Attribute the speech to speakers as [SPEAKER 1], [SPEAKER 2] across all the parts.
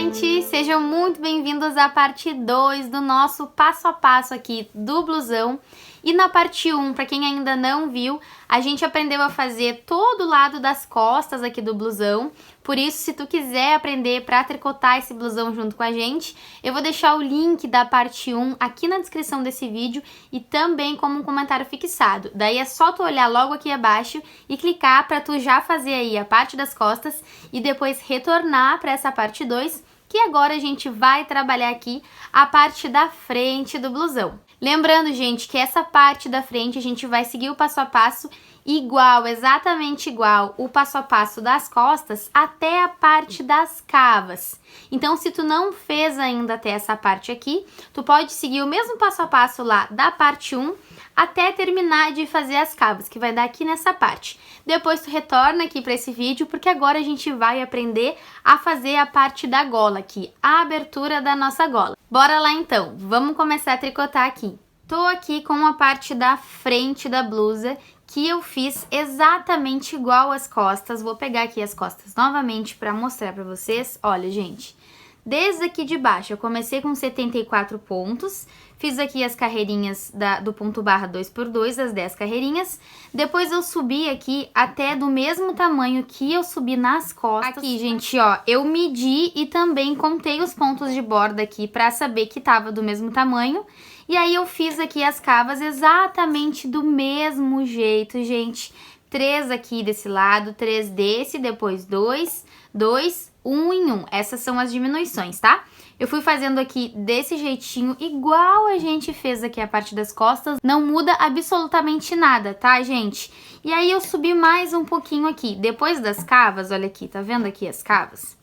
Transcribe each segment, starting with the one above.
[SPEAKER 1] gente! Sejam muito bem-vindos à parte 2 do nosso passo a passo aqui do blusão. E na parte 1, para quem ainda não viu, a gente aprendeu a fazer todo o lado das costas aqui do blusão. Por isso, se tu quiser aprender para tricotar esse blusão junto com a gente, eu vou deixar o link da parte 1 aqui na descrição desse vídeo e também como um comentário fixado. Daí é só tu olhar logo aqui abaixo e clicar para tu já fazer aí a parte das costas e depois retornar para essa parte 2, que agora a gente vai trabalhar aqui a parte da frente do blusão. Lembrando, gente, que essa parte da frente a gente vai seguir o passo a passo igual, exatamente igual o passo a passo das costas até a parte das cavas. Então, se tu não fez ainda até essa parte aqui, tu pode seguir o mesmo passo a passo lá da parte 1 até terminar de fazer as cavas, que vai dar aqui nessa parte. Depois tu retorna aqui para esse vídeo, porque agora a gente vai aprender a fazer a parte da gola aqui, a abertura da nossa gola. Bora lá então, vamos começar a tricotar aqui. Tô aqui com a parte da frente da blusa, que eu fiz exatamente igual às costas. Vou pegar aqui as costas novamente para mostrar para vocês. Olha, gente, desde aqui de baixo eu comecei com 74 pontos, fiz aqui as carreirinhas do ponto barra 2x2, as 10 carreirinhas. Depois eu subi aqui até do mesmo tamanho que eu subi nas costas. Aqui, gente, ó, eu medi e também contei os pontos de borda aqui para saber que tava do mesmo tamanho. E aí eu fiz aqui as cavas exatamente do mesmo jeito, gente. 3 aqui desse lado, 3 desse, depois 2, 2, 1 em 1. Essas são as diminuições, tá? Eu fui fazendo aqui desse jeitinho, igual a gente fez aqui a parte das costas. Não muda absolutamente nada, tá, gente? E aí eu subi mais um pouquinho aqui. Depois das cavas, olha aqui, tá vendo aqui as cavas?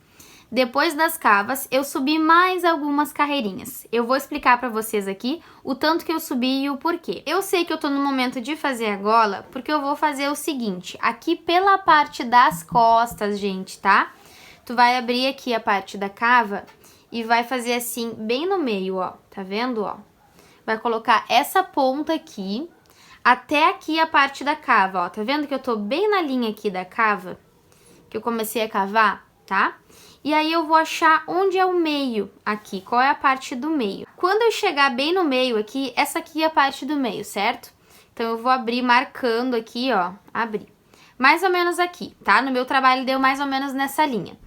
[SPEAKER 1] Depois das cavas, eu subi mais algumas carreirinhas. Eu vou explicar pra vocês aqui o tanto que eu subi e o porquê. Eu sei que eu tô no momento de fazer a gola, porque eu vou fazer o seguinte, aqui pela parte das costas, gente, tá? Tu vai abrir aqui a parte da cava e vai fazer assim, bem no meio, ó, tá vendo, ó? Vai colocar essa ponta aqui, até aqui a parte da cava, ó, tá vendo que eu tô bem na linha aqui da cava, que eu comecei a cavar, tá? E aí eu vou achar onde é o meio aqui, qual é a parte do meio. Quando eu chegar bem no meio aqui, essa aqui é a parte do meio, certo? Então eu vou abrir marcando aqui, ó, abrir. Mais ou menos aqui, tá? No meu trabalho deu mais ou menos nessa linha,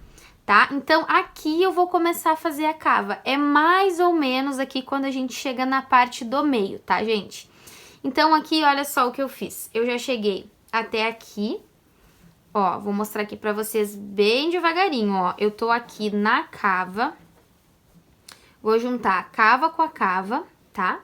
[SPEAKER 1] tá? Então aqui eu vou começar a fazer a cava. É mais ou menos aqui quando a gente chega na parte do meio, tá, gente? Então aqui, olha só o que eu fiz. Eu já cheguei até aqui. Ó, vou mostrar aqui pra vocês bem devagarinho, ó. Eu tô aqui na cava. Vou juntar a cava com a cava, tá?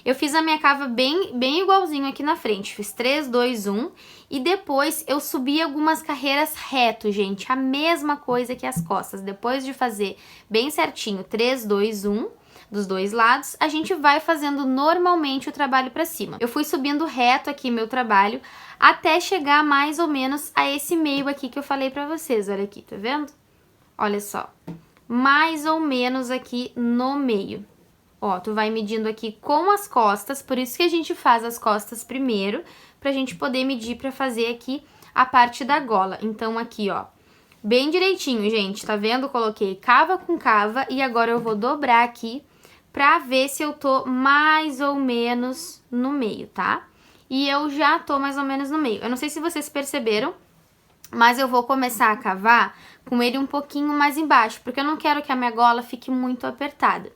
[SPEAKER 1] Eu fiz a minha cava bem igualzinho aqui na frente. Fiz 3, 2, 1. E depois eu subi algumas carreiras reto, gente. A mesma coisa que as costas. Depois de fazer bem certinho 3, 2, 1... dos dois lados, a gente vai fazendo normalmente o trabalho pra cima. Eu fui subindo reto aqui meu trabalho até chegar mais ou menos a esse meio aqui que eu falei pra vocês. Olha aqui, tá vendo? Olha só. Mais ou menos aqui no meio. Ó, tu vai medindo aqui com as costas, por isso que a gente faz as costas primeiro, pra gente poder medir pra fazer aqui a parte da gola. Então aqui, ó, bem direitinho, gente, tá vendo? Coloquei cava com cava e agora eu vou dobrar aqui pra ver se eu tô mais ou menos no meio, tá? E eu já tô mais ou menos no meio. Eu não sei se vocês perceberam, mas eu vou começar a cavar com ele um pouquinho mais embaixo, porque eu não quero que a minha gola fique muito apertada.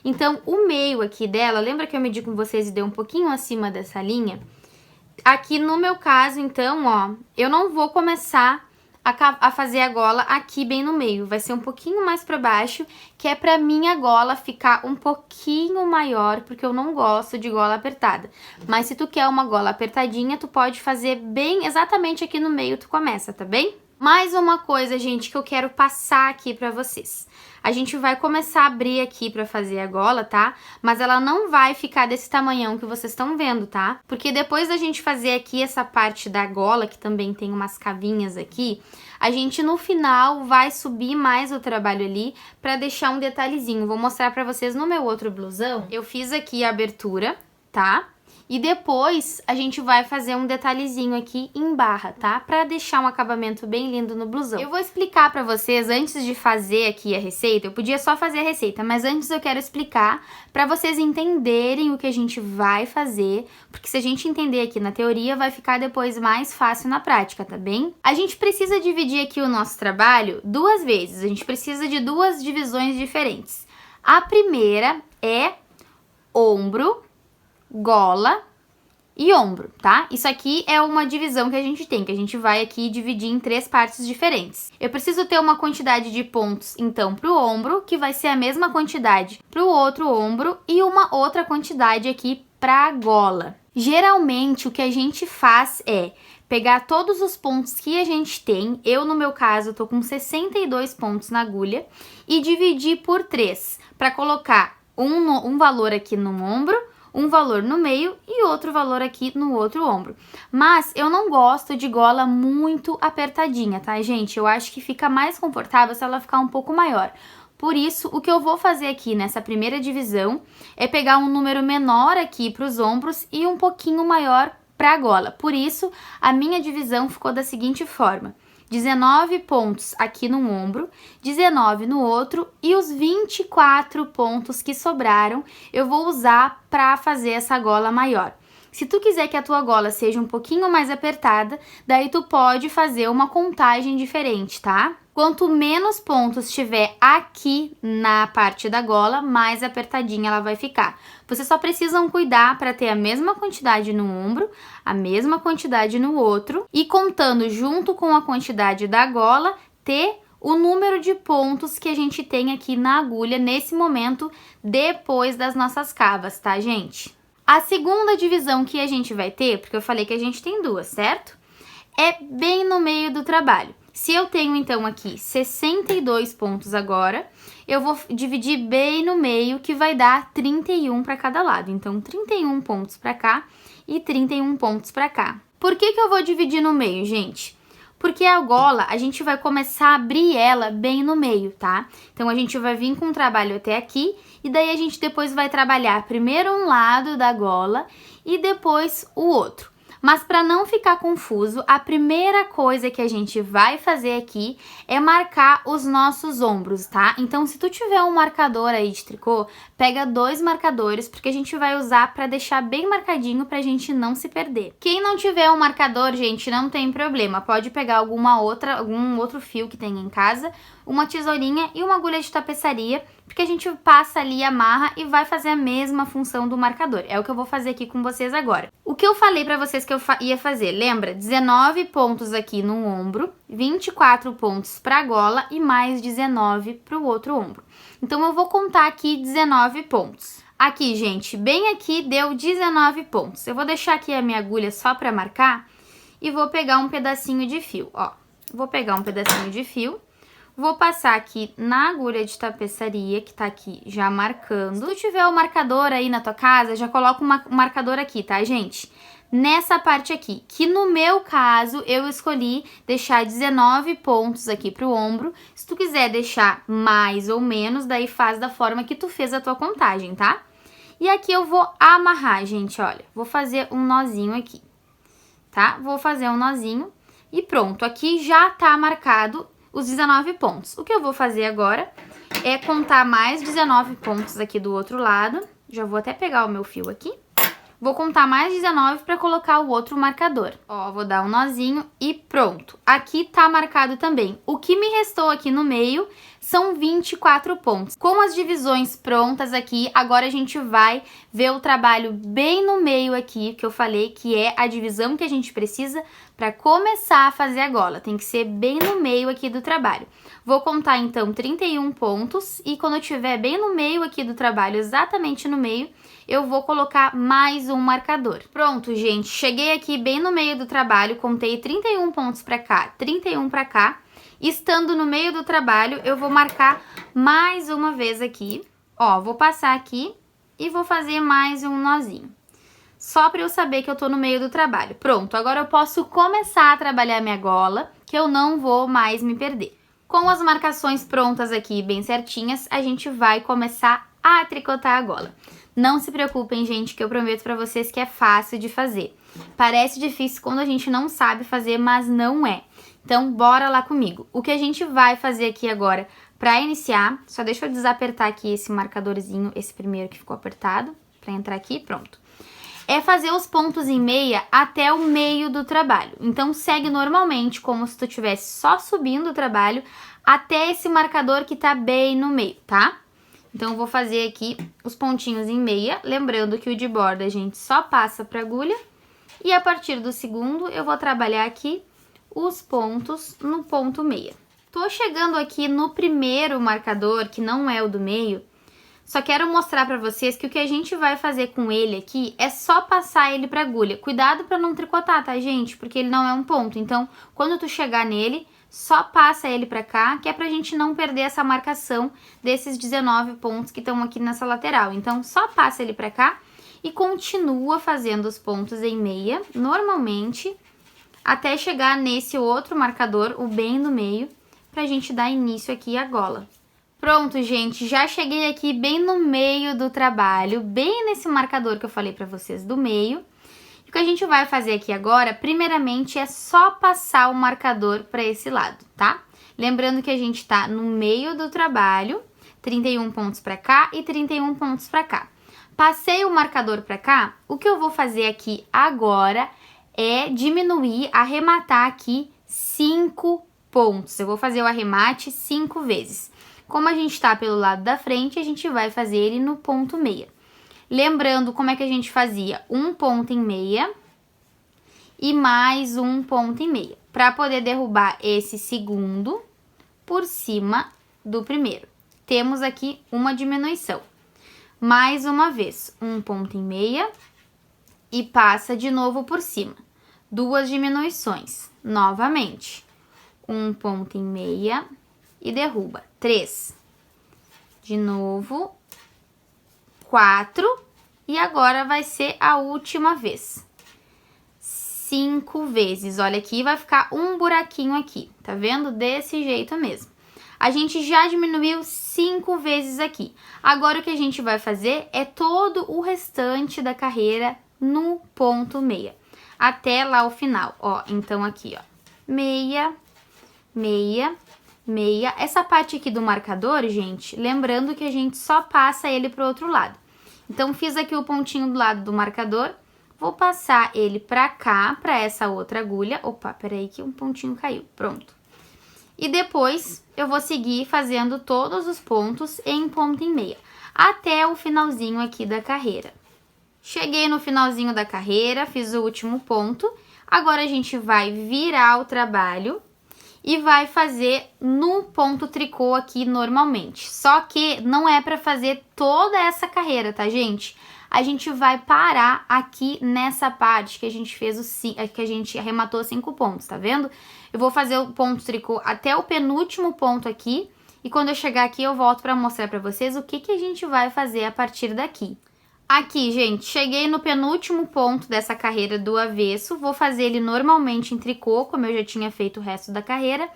[SPEAKER 1] Então, o meio aqui dela, lembra que eu medi com vocês e dei um pouquinho acima dessa linha? Aqui no meu caso, então, ó, eu não vou começar a fazer a gola aqui bem no meio, vai ser um pouquinho mais pra baixo, que é pra minha gola ficar um pouquinho maior, porque eu não gosto de gola apertada. Mas se tu quer uma gola apertadinha, tu pode fazer bem exatamente aqui no meio, tu começa, tá bem? Mais uma coisa, gente, que eu quero passar aqui pra vocês. A gente vai começar a abrir aqui pra fazer a gola, tá? Mas ela não vai ficar desse tamanhão que vocês estão vendo, tá? Porque depois da gente fazer aqui essa parte da gola, que também tem umas cavinhas aqui, a gente no final vai subir mais o trabalho ali pra deixar um detalhezinho. Vou mostrar pra vocês no meu outro blusão. Eu fiz aqui a abertura, tá? E depois a gente vai fazer um detalhezinho aqui em barra, tá? Pra deixar um acabamento bem lindo no blusão. Eu vou explicar pra vocês, antes de fazer aqui a receita, eu podia só fazer a receita, mas antes eu quero explicar pra vocês entenderem o que a gente vai fazer, porque se a gente entender aqui na teoria, vai ficar depois mais fácil na prática, tá bem? A gente precisa dividir aqui o nosso trabalho 2 vezes, a gente precisa de 2 divisões diferentes. A primeira é ombro, gola e ombro, tá? Isso aqui é uma divisão que a gente vai aqui dividir em 3 partes diferentes. Eu preciso ter uma quantidade de pontos, então, pro ombro, que vai ser a mesma quantidade pro outro ombro e uma outra quantidade aqui pra gola. Geralmente, o que a gente faz é pegar todos os pontos que a gente tem, eu no meu caso tô com 62 pontos na agulha, e dividir por 3, para colocar um valor aqui no ombro, um valor no meio e outro valor aqui no outro ombro. Mas eu não gosto de gola muito apertadinha, tá, gente? Eu acho que fica mais confortável se ela ficar um pouco maior. Por isso, o que eu vou fazer aqui nessa primeira divisão é pegar um número menor aqui para os ombros e um pouquinho maior para a gola. Por isso, a minha divisão ficou da seguinte forma: 19 pontos aqui no ombro, 19 no outro e os 24 pontos que sobraram eu vou usar para fazer essa gola maior. Se tu quiser que a tua gola seja um pouquinho mais apertada, daí tu pode fazer uma contagem diferente, tá? Quanto menos pontos tiver aqui na parte da gola, mais apertadinha ela vai ficar. Vocês só precisam cuidar para ter a mesma quantidade no ombro, a mesma quantidade no outro e contando junto com a quantidade da gola, ter o número de pontos que a gente tem aqui na agulha nesse momento depois das nossas cavas, tá, gente? A segunda divisão que a gente vai ter, porque eu falei que a gente tem 2, certo? É bem no meio do trabalho. Se eu tenho, então, aqui 62 pontos agora, eu vou dividir bem no meio, que vai dar 31 para cada lado. Então, 31 pontos para cá e 31 pontos para cá. Por que eu vou dividir no meio, gente? Porque a gola, a gente vai começar a abrir ela bem no meio, tá? Então, a gente vai vir com o trabalho até aqui e daí a gente depois vai trabalhar primeiro um lado da gola e depois o outro. Mas para não ficar confuso, a primeira coisa que a gente vai fazer aqui é marcar os nossos ombros, tá? Então, se tu tiver um marcador aí de tricô, pega 2 marcadores, porque a gente vai usar para deixar bem marcadinho pra gente não se perder. Quem não tiver um marcador, gente, não tem problema. Pode pegar algum outro fio que tenha em casa, uma tesourinha e uma agulha de tapeçaria, porque a gente passa ali, amarra e vai fazer a mesma função do marcador. É o que eu vou fazer aqui com vocês agora. O que eu falei pra vocês que eu ia fazer, lembra? 19 pontos aqui no ombro, 24 pontos pra gola e mais 19 pro outro ombro. Então, eu vou contar aqui 19 pontos. Aqui, gente, bem aqui deu 19 pontos. Eu vou deixar aqui a minha agulha só pra marcar e vou pegar um pedacinho de fio, ó. Vou pegar um pedacinho de fio. Vou passar aqui na agulha de tapeçaria, que tá aqui já marcando. Se tu tiver o marcador aí na tua casa, já coloca um marcador aqui, tá, gente? Nessa parte aqui, que no meu caso, eu escolhi deixar 19 pontos aqui pro ombro. Se tu quiser deixar mais ou menos, daí faz da forma que tu fez a tua contagem, tá? E aqui eu vou amarrar, gente, olha. Vou fazer um nozinho aqui, tá? Vou fazer um nozinho e pronto. Aqui já tá marcado os 19 pontos. O que eu vou fazer agora é contar mais 19 pontos aqui do outro lado. Já vou até pegar o meu fio aqui. Vou contar mais 19 para colocar o outro marcador. Ó, vou dar um nozinho e pronto. Aqui tá marcado também. O que me restou aqui no meio são 24 pontos. Com as divisões prontas aqui, agora a gente vai ver o trabalho bem no meio aqui, que eu falei que é a divisão que a gente precisa para começar a fazer a gola. Tem que ser bem no meio aqui do trabalho. Vou contar então 31 pontos e quando eu tiver bem no meio aqui do trabalho, exatamente no meio, eu vou colocar mais um marcador. Pronto, gente, cheguei aqui bem no meio do trabalho, contei 31 pontos pra cá, 31 pra cá. Estando no meio do trabalho, eu vou marcar mais uma vez aqui. Ó, vou passar aqui e vou fazer mais um nozinho. Só pra eu saber que eu tô no meio do trabalho. Pronto, agora eu posso começar a trabalhar minha gola, que eu não vou mais me perder. Com as marcações prontas aqui, bem certinhas, a gente vai começar a tricotar a gola. Não se preocupem, gente, que eu prometo pra vocês que é fácil de fazer. Parece difícil quando a gente não sabe fazer, mas não é. Então, bora lá comigo. O que a gente vai fazer aqui agora pra iniciar, só deixa eu desapertar aqui esse marcadorzinho, esse primeiro que ficou apertado, pra entrar aqui, pronto. É fazer os pontos em meia até o meio do trabalho. Então, segue normalmente, como se tu estivesse só subindo o trabalho até esse marcador que tá bem no meio, tá? Então, eu vou fazer aqui os pontinhos em meia, lembrando que o de borda a gente só passa pra agulha. E a partir do segundo, eu vou trabalhar aqui os pontos no ponto meia. Tô chegando aqui no primeiro marcador, que não é o do meio. Só quero mostrar pra vocês que o que a gente vai fazer com ele aqui é só passar ele pra agulha. Cuidado pra não tricotar, tá, gente? Porque ele não é um ponto. Então, quando tu chegar nele, só passa ele pra cá, que é pra gente não perder essa marcação desses 19 pontos que estão aqui nessa lateral. Então, só passa ele pra cá e continua fazendo os pontos em meia, normalmente, até chegar nesse outro marcador, o bem no meio, pra gente dar início aqui à gola. Pronto, gente, já cheguei aqui bem no meio do trabalho, bem nesse marcador que eu falei pra vocês do meio. E o que a gente vai fazer aqui agora, primeiramente, é só passar o marcador pra esse lado, tá? Lembrando que a gente tá no meio do trabalho, 31 pontos pra cá e 31 pontos pra cá. Passei o marcador pra cá, o que eu vou fazer aqui agora é diminuir, arrematar aqui 5 pontos. Eu vou fazer o arremate 5 vezes. Como a gente tá pelo lado da frente, a gente vai fazer ele no ponto meia. Lembrando como é que a gente fazia um ponto em meia e mais um ponto em meia, para poder derrubar esse segundo por cima do primeiro. Temos aqui uma diminuição. Mais uma vez, um ponto em meia e passa de novo por cima. 2 diminuições, novamente. Um ponto em meia e derruba. 3. De novo. 4. E agora vai ser a última vez. 5 vezes. Olha aqui, vai ficar um buraquinho aqui. Tá vendo? Desse jeito mesmo. A gente já diminuiu 5 vezes aqui. Agora o que a gente vai fazer é todo o restante da carreira no ponto meia. Até lá o final, ó. Então aqui, ó. Meia, meia, meia. Essa parte aqui do marcador, gente, lembrando que a gente só passa ele pro outro lado. Então, fiz aqui o pontinho do lado do marcador. Vou passar ele pra cá, pra essa outra agulha. Opa, peraí que um pontinho caiu. Pronto. E depois, eu vou seguir fazendo todos os pontos em ponto em meia, até o finalzinho aqui da carreira. Cheguei no finalzinho da carreira, fiz o último ponto. Agora, a gente vai virar o trabalho e vai fazer no ponto tricô aqui normalmente. Só que não é para fazer toda essa carreira, tá, gente? A gente vai parar aqui nessa parte que a gente fez que a gente arrematou 5 pontos, tá vendo? Eu vou fazer o ponto tricô até o penúltimo ponto aqui e quando eu chegar aqui eu volto para mostrar para vocês o que a gente vai fazer a partir daqui. Aqui, gente, cheguei no penúltimo ponto dessa carreira do avesso, vou fazer ele normalmente em tricô, como eu já tinha feito o resto da carreira.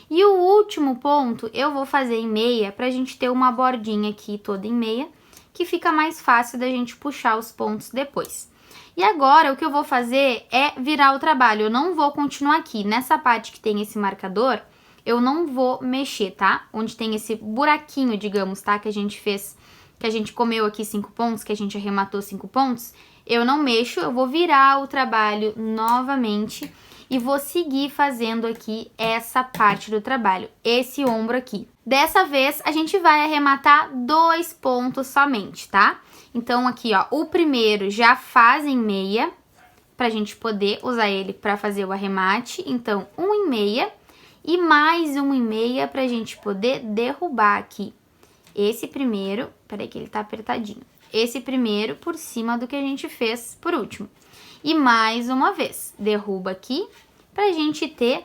[SPEAKER 1] E o último ponto eu vou fazer em meia, pra gente ter uma bordinha aqui toda em meia, que fica mais fácil da gente puxar os pontos depois. E agora, o que eu vou fazer é virar o trabalho, eu não vou continuar aqui. Nessa parte que tem esse marcador, eu não vou mexer, tá? Onde tem esse buraquinho, digamos, tá? Que a gente fez... que a gente comeu aqui 5 pontos, que a gente arrematou 5 pontos, eu não mexo, eu vou virar o trabalho novamente e vou seguir fazendo aqui essa parte do trabalho, esse ombro aqui. Dessa vez, a gente vai arrematar 2 pontos somente, tá? Então, aqui, ó, o primeiro já faz em meia, pra gente poder usar ele pra fazer o arremate. Então, um em meia e mais um em meia pra gente poder derrubar aqui. Esse primeiro, peraí que ele tá apertadinho. Esse primeiro por cima do que a gente fez por último. E mais uma vez, derruba aqui pra gente ter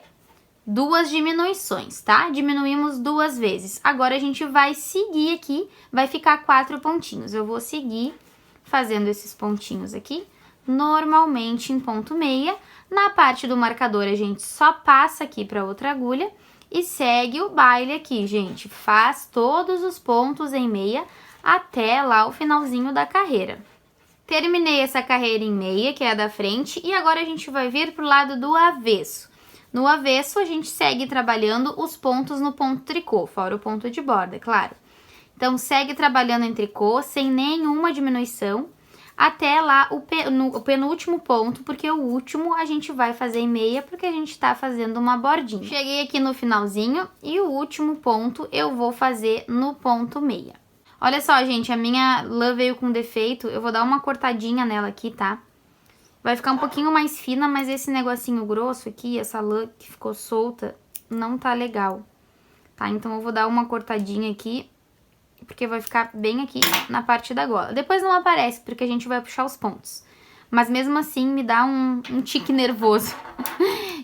[SPEAKER 1] 2 diminuições, tá? Diminuímos 2 vezes. Agora a gente vai seguir aqui, vai ficar 4 pontinhos. Eu vou seguir fazendo esses pontinhos aqui, normalmente em ponto meia. Na parte do marcador a gente só passa aqui pra outra agulha. E segue o baile aqui, gente. Faz todos os pontos em meia até lá o finalzinho da carreira. Terminei essa carreira em meia, que é a da frente, e agora a gente vai vir pro lado do avesso. No avesso, a gente segue trabalhando os pontos no ponto tricô, fora o ponto de borda, claro. Então, segue trabalhando em tricô, sem nenhuma diminuição, até lá o penúltimo ponto, porque o último a gente vai fazer em meia, porque a gente tá fazendo uma bordinha. Cheguei aqui no finalzinho, e o último ponto eu vou fazer no ponto meia. Olha só, gente, a minha lã veio com defeito, eu vou dar uma cortadinha nela aqui, tá? Vai ficar um pouquinho mais fina, mas esse negocinho grosso aqui, essa lã que ficou solta, não tá legal, tá? Então eu vou dar uma cortadinha aqui, porque vai ficar bem aqui na parte da gola. Depois não aparece, porque a gente vai puxar os pontos. Mas mesmo assim me dá um tique nervoso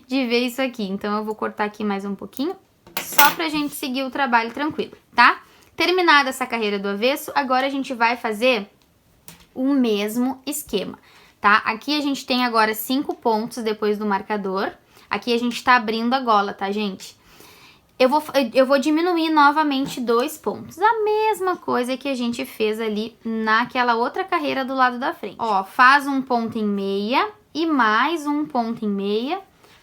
[SPEAKER 1] de ver isso aqui. Então eu vou cortar aqui mais um pouquinho, só pra gente seguir o trabalho tranquilo, tá? Terminada essa carreira do avesso, agora a gente vai fazer o mesmo esquema, tá? Aqui a gente tem agora 5 pontos depois do marcador. Aqui a gente tá abrindo a gola, tá, gente? Eu vou diminuir novamente 2 pontos. A mesma coisa que a gente fez ali naquela outra carreira do lado da frente. Ó, faz um ponto em meia e mais um ponto em meia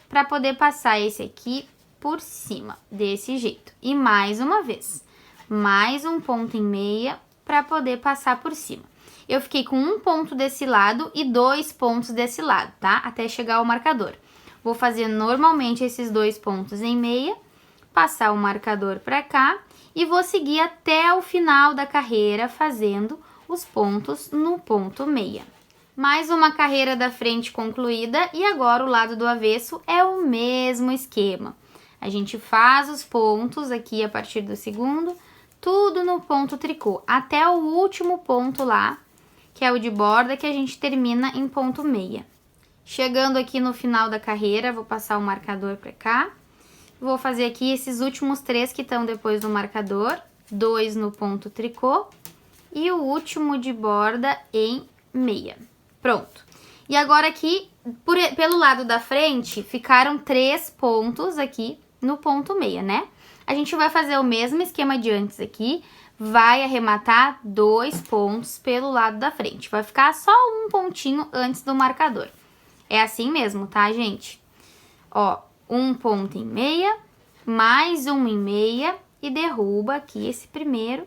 [SPEAKER 1] pra poder passar esse aqui por cima, desse jeito. E mais uma vez, mais um ponto em meia pra poder passar por cima. Eu fiquei com um ponto desse lado e 2 pontos desse lado, tá? Até chegar ao marcador. Vou fazer normalmente esses 2 pontos em meia, passar o marcador pra cá e vou seguir até o final da carreira fazendo os pontos no ponto meia. Mais uma carreira da frente concluída e agora o lado do avesso é o mesmo esquema. A gente faz os pontos aqui a partir do segundo, tudo no ponto tricô, até o último ponto lá, que é o de borda, que a gente termina em ponto meia. Chegando aqui no final da carreira, vou passar o marcador pra cá. Vou fazer aqui esses últimos 3 que estão depois do marcador, 2 no ponto tricô e o último de borda em meia. Pronto. E agora aqui, pelo lado da frente, ficaram 3 pontos aqui no ponto meia, né? A gente vai fazer o mesmo esquema de antes aqui, vai arrematar 2 pontos pelo lado da frente. Vai ficar só um pontinho antes do marcador. É assim mesmo, tá, gente? Ó, um ponto em meia, mais um em meia e derruba aqui esse primeiro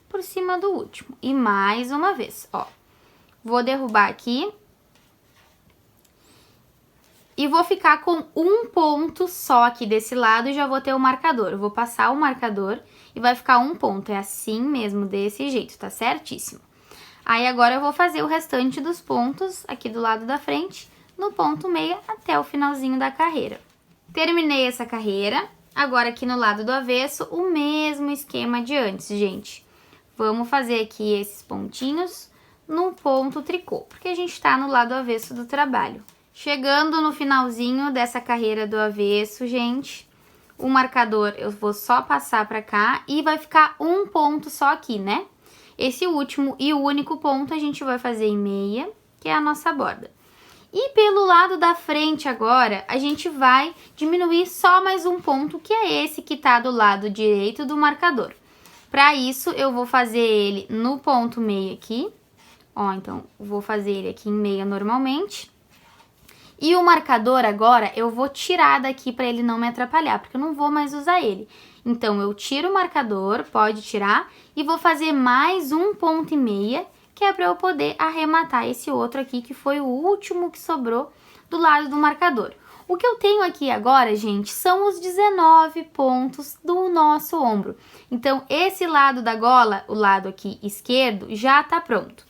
[SPEAKER 1] por cima do último. E mais uma vez, ó. Vou derrubar aqui e vou ficar com um ponto só aqui desse lado e já vou ter o marcador. Eu vou passar o marcador e vai ficar um ponto. É assim mesmo, desse jeito, tá certíssimo. Aí agora eu vou fazer o restante dos pontos aqui do lado da frente, no ponto meia até o finalzinho da carreira. Terminei essa carreira, agora aqui no lado do avesso, o mesmo esquema de antes, gente. Vamos fazer aqui esses pontinhos no ponto tricô, porque a gente tá no lado avesso do trabalho. Chegando no finalzinho dessa carreira do avesso, gente, o marcador eu vou só passar pra cá e vai ficar um ponto só aqui, né? Esse último e o único ponto a gente vai fazer em meia, que é a nossa borda. E pelo lado da frente agora, a gente vai diminuir só mais um ponto, que é esse que tá do lado direito do marcador. Para isso, eu vou fazer ele no ponto meia aqui. Ó, então, vou fazer ele aqui em meia normalmente. E o marcador agora, eu vou tirar daqui para ele não me atrapalhar, porque eu não vou mais usar ele. Então, eu tiro o marcador, pode tirar, e vou fazer mais um ponto e meia, que é para eu poder arrematar esse outro aqui, que foi o último que sobrou do lado do marcador. O que eu tenho aqui agora, gente, são os 19 pontos do nosso ombro. Então, esse lado da gola, o lado aqui esquerdo, já tá pronto.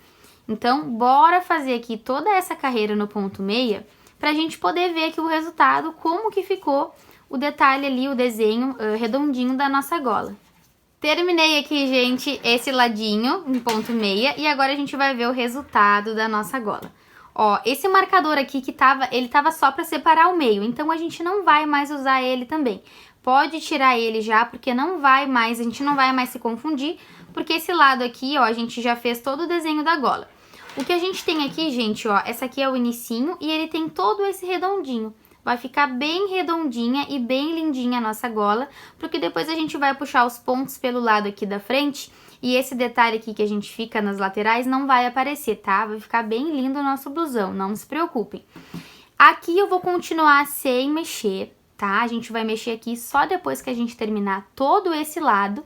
[SPEAKER 1] Então, bora fazer aqui toda essa carreira no ponto meia, pra gente poder ver aqui o resultado, como que ficou o detalhe ali, o desenho redondinho da nossa gola. Terminei aqui, gente, esse ladinho em ponto meia e agora a gente vai ver o resultado da nossa gola. Ó, esse marcador aqui que ele tava só pra separar o meio, então a gente não vai mais usar ele também. Pode tirar ele já, porque a gente não vai mais se confundir, porque esse lado aqui, ó, a gente já fez todo o desenho da gola. O que a gente tem aqui, gente, ó, essa aqui é o inicinho e ele tem todo esse redondinho. Vai ficar bem redondinha e bem lindinha a nossa gola, porque depois a gente vai puxar os pontos pelo lado aqui da frente E esse detalhe aqui que a gente fica nas laterais não vai aparecer, tá? Vai ficar bem lindo o nosso blusão, não se preocupem. Aqui eu vou continuar sem mexer, tá? A gente vai mexer aqui só depois que a gente terminar todo esse lado.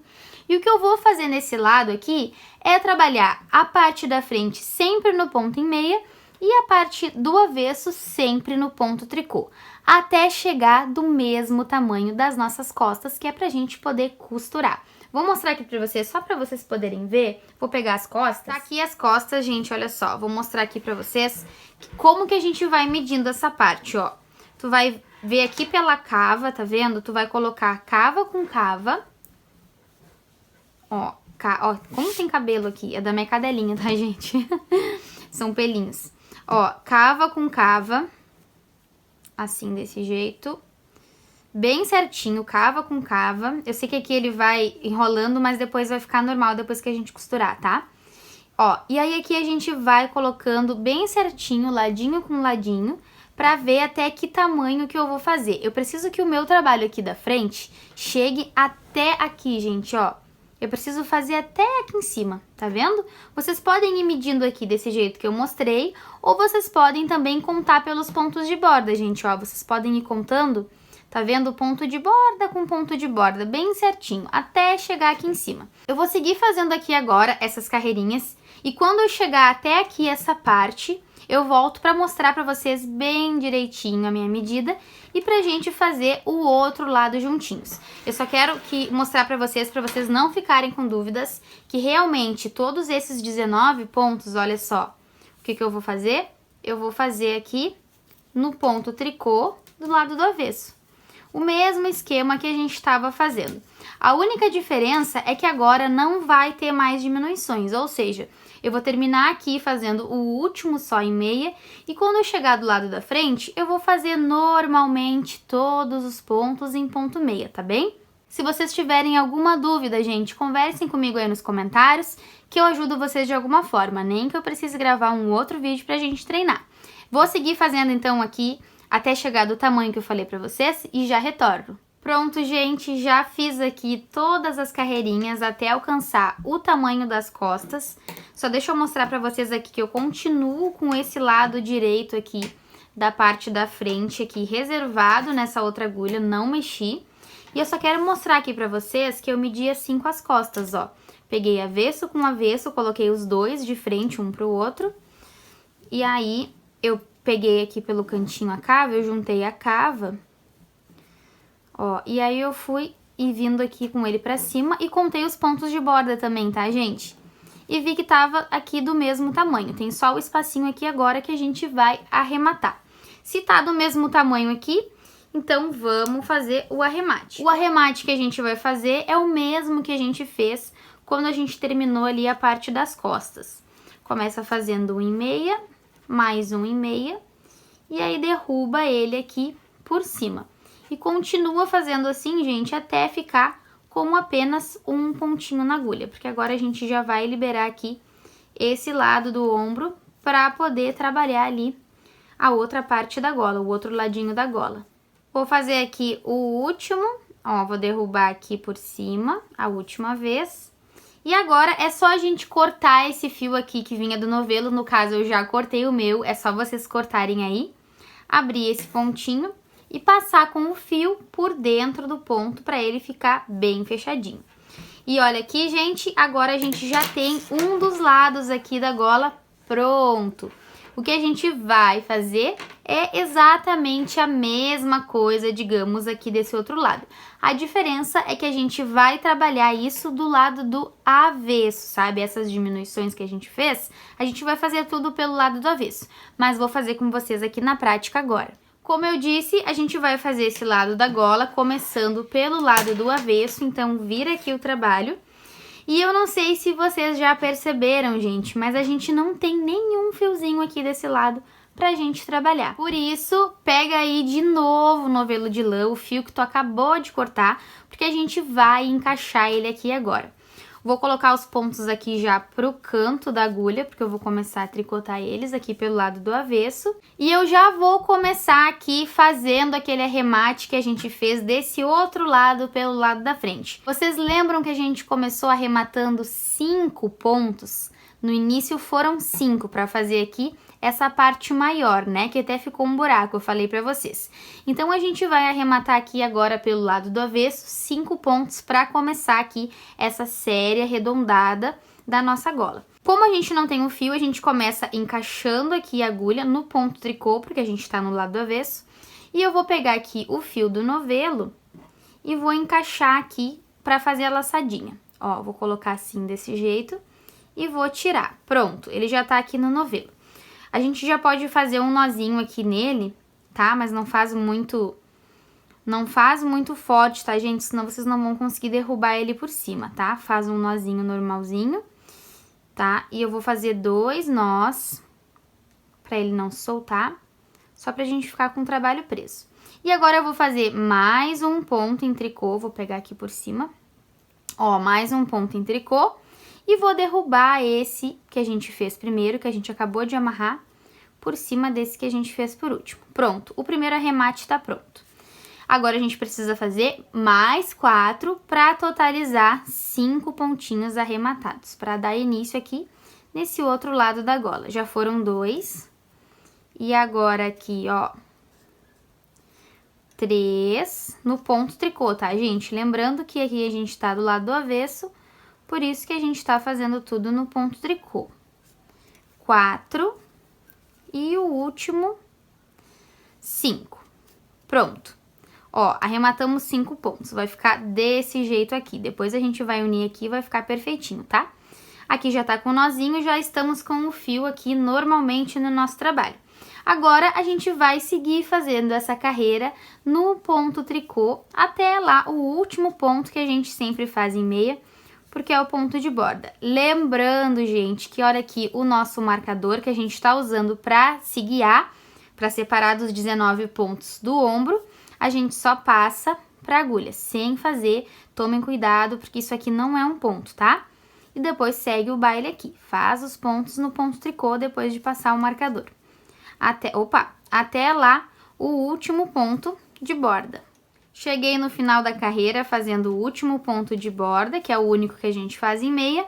[SPEAKER 1] E o que eu vou fazer nesse lado aqui é trabalhar a parte da frente sempre no ponto em meia e a parte do avesso sempre no ponto tricô, até chegar do mesmo tamanho das nossas costas, que é pra gente poder costurar. Vou mostrar aqui pra vocês, só pra vocês poderem ver. Vou pegar as costas. Tá aqui as costas, gente, olha só. Vou mostrar aqui pra vocês como que a gente vai medindo essa parte, ó. Tu vai ver aqui pela cava, tá vendo? Tu vai colocar cava com cava. Ó, ó, como tem cabelo aqui? É da minha cadelinha, tá, gente? São pelinhos. Ó, cava com cava. Assim, desse jeito. Bem certinho, cava com cava. Eu sei que aqui ele vai enrolando, mas depois vai ficar normal depois que a gente costurar, tá? Ó, e aí aqui a gente vai colocando bem certinho, ladinho com ladinho, pra ver até que tamanho que eu vou fazer. Eu preciso que o meu trabalho aqui da frente chegue até aqui, gente, ó. Eu preciso fazer até aqui em cima, tá vendo? Vocês podem ir medindo aqui desse jeito que eu mostrei, ou vocês podem também contar pelos pontos de borda, gente, ó. Vocês podem ir contando, tá vendo? Ponto de borda com ponto de borda, bem certinho, até chegar aqui em cima. Eu vou seguir fazendo aqui agora essas carreirinhas, e quando eu chegar até aqui essa parte, eu volto pra mostrar pra vocês bem direitinho a minha medida e pra gente fazer o outro lado juntinhos. Eu só quero mostrar pra vocês não ficarem com dúvidas, que realmente todos esses 19 pontos, olha só, o que eu vou fazer? Eu vou fazer aqui no ponto tricô do lado do avesso. O mesmo esquema que a gente estava fazendo. A única diferença é que agora não vai ter mais diminuições, ou seja, eu vou terminar aqui fazendo o último só em meia e quando eu chegar do lado da frente, eu vou fazer normalmente todos os pontos em ponto meia, tá bem? Se vocês tiverem alguma dúvida, gente, conversem comigo aí nos comentários que eu ajudo vocês de alguma forma, nem que eu precise gravar um outro vídeo pra gente treinar. Vou seguir fazendo então aqui até chegar do tamanho que eu falei pra vocês e já retorno. Pronto, gente, já fiz aqui todas as carreirinhas até alcançar o tamanho das costas. Só deixa eu mostrar pra vocês aqui que eu continuo com esse lado direito aqui da parte da frente aqui reservado nessa outra agulha, não mexi. E eu só quero mostrar aqui pra vocês que eu medi assim com as costas, ó. Peguei avesso com avesso, coloquei os dois de frente um pro outro. E aí eu peguei aqui pelo cantinho a cava, eu juntei a cava. Ó, e aí eu fui vindo aqui com ele pra cima e contei os pontos de borda também, tá, gente? E vi que tava aqui do mesmo tamanho. Tem só o espacinho aqui agora que a gente vai arrematar. Se tá do mesmo tamanho aqui, então vamos fazer o arremate. O arremate que a gente vai fazer é o mesmo que a gente fez quando a gente terminou ali a parte das costas. Começa fazendo um em meia, mais um em meia, e aí derruba ele aqui por cima. E continua fazendo assim, gente, até ficar como apenas um pontinho na agulha, porque agora a gente já vai liberar aqui esse lado do ombro para poder trabalhar ali a outra parte da gola, o outro ladinho da gola. Vou fazer aqui o último, ó, vou derrubar aqui por cima a última vez. E agora é só a gente cortar esse fio aqui que vinha do novelo, no caso eu já cortei o meu, é só vocês cortarem aí, abrir esse pontinho e passar com o fio por dentro do ponto para ele ficar bem fechadinho. E olha aqui, gente, agora a gente já tem um dos lados aqui da gola pronto. O que a gente vai fazer é exatamente a mesma coisa, digamos, aqui desse outro lado. A diferença é que a gente vai trabalhar isso do lado do avesso, sabe? Essas diminuições que a gente fez, a gente vai fazer tudo pelo lado do avesso. Mas vou fazer com vocês aqui na prática agora. Como eu disse, a gente vai fazer esse lado da gola, começando pelo lado do avesso, então vira aqui o trabalho. E eu não sei se vocês já perceberam, gente, mas a gente não tem nenhum fiozinho aqui desse lado pra gente trabalhar. Por isso, pega aí de novo o novelo de lã, o fio que tu acabou de cortar, porque a gente vai encaixar ele aqui agora. Vou colocar os pontos aqui já pro canto da agulha, porque eu vou começar a tricotar eles aqui pelo lado do avesso. E eu já vou começar aqui fazendo aquele arremate que a gente fez desse outro lado pelo lado da frente. Vocês lembram que a gente começou arrematando 5 pontos? No início foram 5 para fazer aqui essa parte maior, né? Que até ficou um buraco, eu falei pra vocês. Então, a gente vai arrematar aqui agora pelo lado do avesso 5 pontos para começar aqui essa série arredondada da nossa gola. Como a gente não tem o fio, a gente começa encaixando aqui a agulha no ponto tricô, porque a gente tá no lado do avesso. E eu vou pegar aqui o fio do novelo e vou encaixar aqui pra fazer a laçadinha. Ó, vou colocar assim desse jeito e vou tirar. Pronto, ele já tá aqui no novelo. A gente já pode fazer um nozinho aqui nele, tá? Mas não faz muito forte, tá, gente? Senão vocês não vão conseguir derrubar ele por cima, tá? Faz um nozinho normalzinho, tá? E eu vou fazer 2 nós, pra ele não soltar, só pra gente ficar com o trabalho preso. E agora eu vou fazer mais um ponto em tricô, vou pegar aqui por cima, ó, mais um ponto em tricô. E vou derrubar esse que a gente fez primeiro, que a gente acabou de amarrar, por cima desse que a gente fez por último. Pronto, o primeiro arremate tá pronto. Agora a gente precisa fazer mais 4 para totalizar 5 pontinhos arrematados, para dar início aqui nesse outro lado da gola. Já foram 2. E agora aqui, ó, 3 no ponto tricô, tá, gente? Lembrando que aqui a gente tá do lado do avesso, por isso que a gente tá fazendo tudo no ponto tricô. 4 e o último 5. Pronto. Ó, arrematamos 5 pontos. Vai ficar desse jeito aqui. Depois a gente vai unir aqui e vai ficar perfeitinho, tá? Aqui já tá com o nozinho, já estamos com o fio aqui normalmente no nosso trabalho. Agora, a gente vai seguir fazendo essa carreira no ponto tricô até lá o último ponto que a gente sempre faz em meia, porque é o ponto de borda. Lembrando, gente, que olha aqui o nosso marcador que a gente tá usando pra se guiar, pra separar dos 19 pontos do ombro, a gente só passa pra agulha, sem fazer, tomem cuidado, porque isso aqui não é um ponto, tá? E depois segue o baile aqui, faz os pontos no ponto tricô depois de passar o marcador. Até lá o último ponto de borda. Cheguei no final da carreira fazendo o último ponto de borda, que é o único que a gente faz em meia.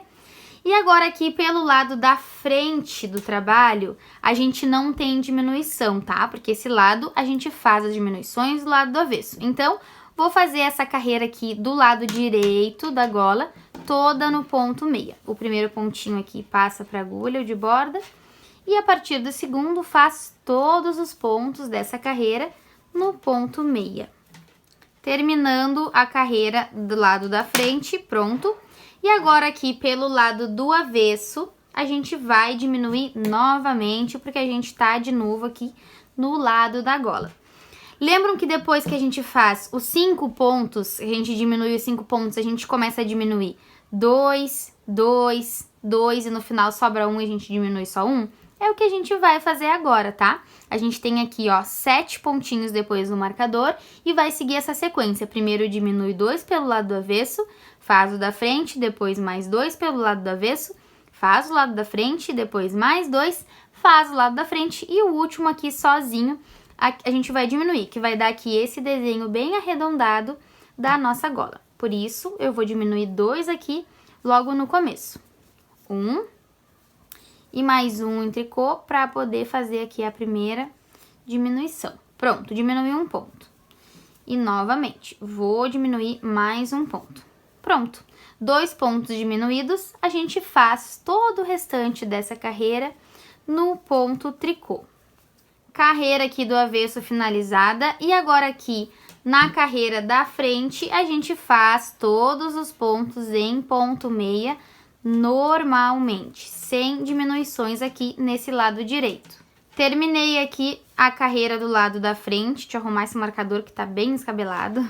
[SPEAKER 1] E agora aqui pelo lado da frente do trabalho, a gente não tem diminuição, tá? Porque esse lado a gente faz as diminuições do lado do avesso. Então, vou fazer essa carreira aqui do lado direito da gola, toda no ponto meia. O primeiro pontinho aqui passa para agulha de borda. E a partir do segundo, faz todos os pontos dessa carreira no ponto meia. Terminando a carreira do lado da frente, pronto. E agora aqui pelo lado do avesso, a gente vai diminuir novamente, porque a gente tá de novo aqui no lado da gola. Lembram que depois que a gente faz os 5 pontos, a gente diminui os 5 pontos, a gente começa a diminuir 2, 2, 2 e no final sobra 1 e a gente diminui só 1? É o que a gente vai fazer agora, tá? A gente tem aqui, ó, 7 pontinhos depois do marcador e vai seguir essa sequência. Primeiro diminui 2 pelo lado do avesso, faz o da frente, depois mais 2 pelo lado do avesso, faz o lado da frente, depois mais 2, faz o lado da frente e o último aqui sozinho a gente vai diminuir, que vai dar aqui esse desenho bem arredondado da nossa gola. Por isso, eu vou diminuir 2 aqui logo no começo. 1 e mais um em tricô para poder fazer aqui a primeira diminuição. Pronto, diminui um ponto. E novamente, vou diminuir mais um ponto. Pronto, 2 pontos diminuídos, a gente faz todo o restante dessa carreira no ponto tricô. Carreira aqui do avesso finalizada e agora aqui na carreira da frente a gente faz todos os pontos em ponto meia normalmente, sem diminuições aqui nesse lado direito. Terminei aqui a carreira do lado da frente, deixa eu arrumar esse marcador que tá bem descabelado.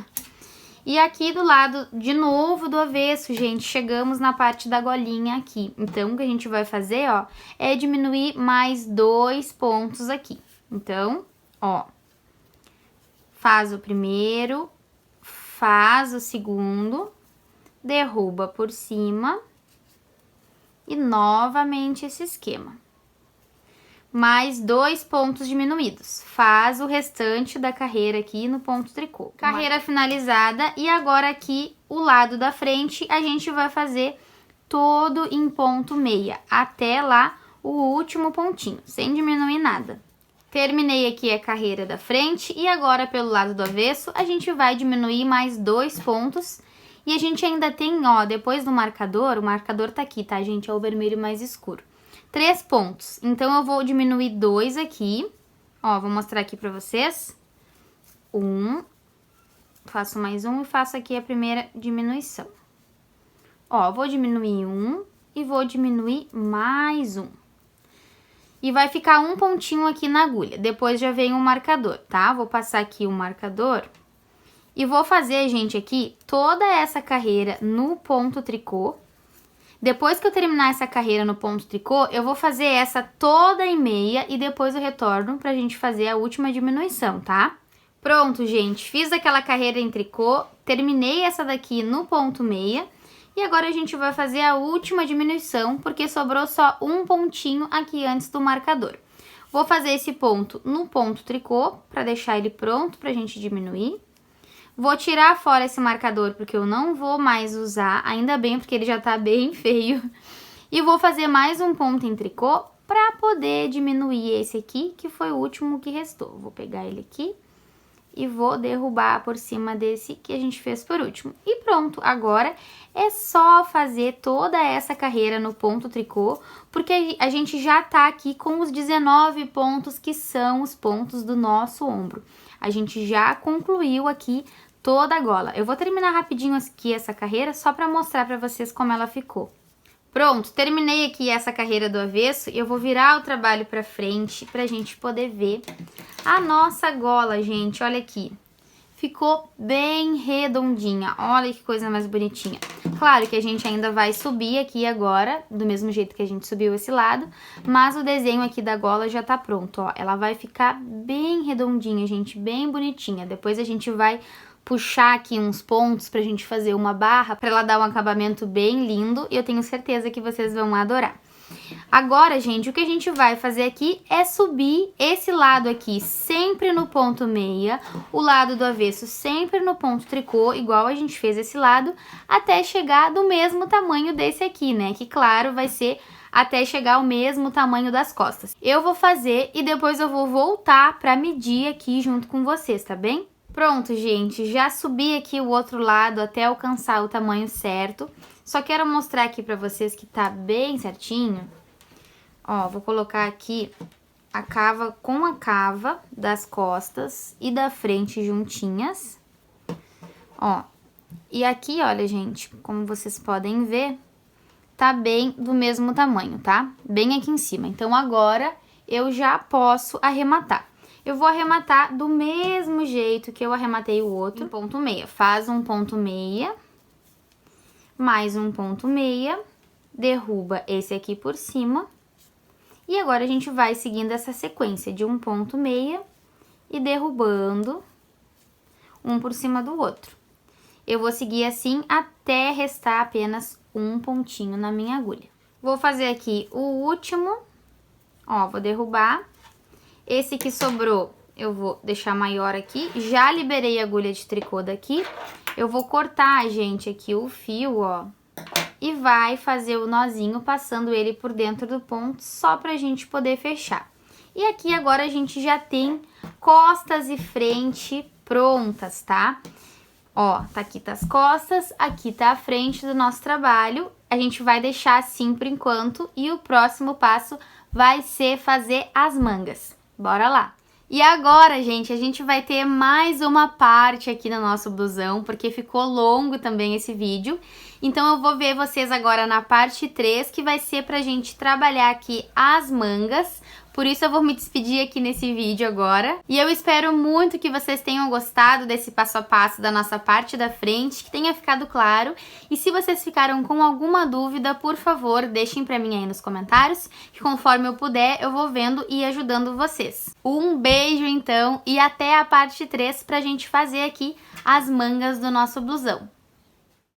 [SPEAKER 1] E aqui do lado, de novo, do avesso, gente, chegamos na parte da golinha aqui. Então, o que a gente vai fazer, ó, é diminuir mais 2 pontos aqui. Então, ó, faz o primeiro, faz o segundo, derruba por cima e novamente esse esquema. Mais 2 pontos diminuídos. Faz o restante da carreira aqui no ponto tricô. Carreira finalizada e agora aqui o lado da frente a gente vai fazer todo em ponto meia, até lá o último pontinho, sem diminuir nada. Terminei aqui a carreira da frente e agora pelo lado do avesso a gente vai diminuir mais 2 pontos. E a gente ainda tem, ó, depois do marcador, o marcador tá aqui, tá, gente? É o vermelho mais escuro. 3 pontos. Então, eu vou diminuir 2 aqui. Ó, vou mostrar aqui pra vocês. 1. Faço mais 1 e faço aqui a primeira diminuição. Ó, vou diminuir 1 e vou diminuir mais 1. E vai ficar um pontinho aqui na agulha. Depois já vem o marcador, tá? Vou passar aqui o marcador. E vou fazer, gente, aqui toda essa carreira no ponto tricô. Depois que eu terminar essa carreira no ponto tricô, eu vou fazer essa toda em meia e depois eu retorno pra gente fazer a última diminuição, tá? Pronto, gente, fiz aquela carreira em tricô, terminei essa daqui no ponto meia e agora a gente vai fazer a última diminuição porque sobrou só um pontinho aqui antes do marcador. Vou fazer esse ponto no ponto tricô pra deixar ele pronto pra gente diminuir. Vou tirar fora esse marcador porque eu não vou mais usar, ainda bem porque ele já tá bem feio. E vou fazer mais um ponto em tricô pra poder diminuir esse aqui, que foi o último que restou. Vou pegar ele aqui e vou derrubar por cima desse que a gente fez por último. E pronto, agora é só fazer toda essa carreira no ponto tricô, porque a gente já tá aqui com os 19 pontos que são os pontos do nosso ombro. A gente já concluiu aqui toda a gola. Eu vou terminar rapidinho aqui essa carreira só pra mostrar pra vocês como ela ficou. Pronto, terminei aqui essa carreira do avesso e eu vou virar o trabalho pra frente pra gente poder ver a nossa gola, gente. Olha aqui. Ficou bem redondinha. Olha que coisa mais bonitinha. Claro que a gente ainda vai subir aqui agora, do mesmo jeito que a gente subiu esse lado, mas o desenho aqui da gola já tá pronto, ó. Ela vai ficar bem redondinha, gente, bem bonitinha. Depois a gente vai puxar aqui uns pontos pra gente fazer uma barra, pra ela dar um acabamento bem lindo, e eu tenho certeza que vocês vão adorar. Agora, gente, o que a gente vai fazer aqui é subir esse lado aqui sempre no ponto meia, o lado do avesso sempre no ponto tricô, igual a gente fez esse lado, até chegar do mesmo tamanho desse aqui, né? Que, claro, vai ser até chegar ao mesmo tamanho das costas. Eu vou fazer e depois eu vou voltar pra medir aqui junto com vocês, tá bem? Pronto, gente, já subi aqui o outro lado até alcançar o tamanho certo. Só quero mostrar aqui pra vocês que tá bem certinho. Ó, vou colocar aqui a cava com a cava das costas e da frente juntinhas. Ó, e aqui, olha, gente, como vocês podem ver, tá bem do mesmo tamanho, tá? Bem aqui em cima. Então, agora eu já posso arrematar. Eu vou arrematar do mesmo jeito que eu arrematei o outro, em ponto meia. Faz um ponto meia, mais um ponto meia, derruba esse aqui por cima. E agora a gente vai seguindo essa sequência de um ponto meia e derrubando um por cima do outro. Eu vou seguir assim até restar apenas um pontinho na minha agulha. Vou fazer aqui o último, ó, vou derrubar. Esse que sobrou eu vou deixar maior aqui, já liberei a agulha de tricô daqui. Eu vou cortar, gente, aqui o fio, ó, e vai fazer o nozinho passando ele por dentro do ponto, só pra gente poder fechar. E aqui agora a gente já tem costas e frente prontas, tá? Ó, tá aqui tá as costas, aqui tá a frente do nosso trabalho. A gente vai deixar assim por enquanto e o próximo passo vai ser fazer as mangas. Bora lá! E agora, gente, a gente vai ter mais uma parte aqui no nosso blusão, porque ficou longo também esse vídeo. Então eu vou ver vocês agora na parte 3, que vai ser pra gente trabalhar aqui as mangas. Por isso eu vou me despedir aqui nesse vídeo agora. E eu espero muito que vocês tenham gostado desse passo a passo da nossa parte da frente, que tenha ficado claro. E se vocês ficaram com alguma dúvida, por favor, deixem pra mim aí nos comentários, que conforme eu puder, eu vou vendo e ajudando vocês. Um beijo então e até a parte 3 pra gente fazer aqui as mangas do nosso blusão.